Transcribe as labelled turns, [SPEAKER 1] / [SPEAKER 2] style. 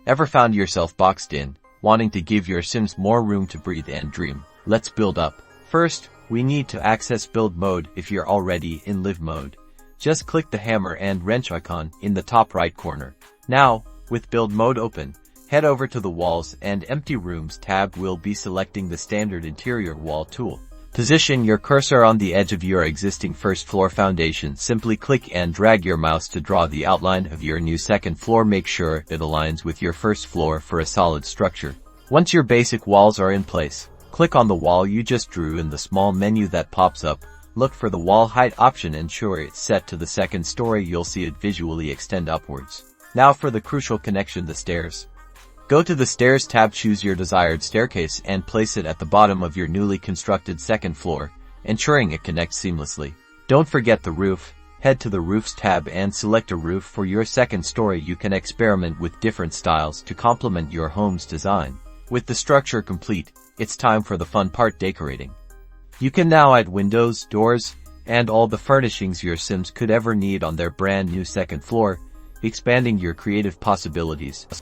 [SPEAKER 1] Ever found yourself boxed in, wanting to give your Sims more room to breathe and dream? Let's build up. First, we need to access build mode if you're already in live mode. Just click the hammer and wrench icon in the top right corner. Now, with build mode open, head over to the walls and empty rooms tab. We'll be selecting the standard interior wall tool. Position your cursor on the edge of your existing first floor foundation. Simply click and drag your mouse to draw the outline of your new second floor. Make sure it aligns with your first floor for a solid structure. Once your basic walls are in place, click on the wall you just drew in the small menu that pops up. Look for the wall height option. Ensure it's set to the second story. You'll see it visually extend upwards. Now for the crucial connection, the stairs. Go to the Stairs tab, choose your desired staircase and place it at the bottom of your newly constructed second floor, ensuring it connects seamlessly. Don't forget the roof. Head to the Roofs tab and select a roof for your second story. You can experiment with different styles to complement your home's design. With the structure complete, it's time for the fun part, decorating. You can now add windows, doors, and all the furnishings your Sims could ever need on their brand new second floor, expanding your creative possibilities.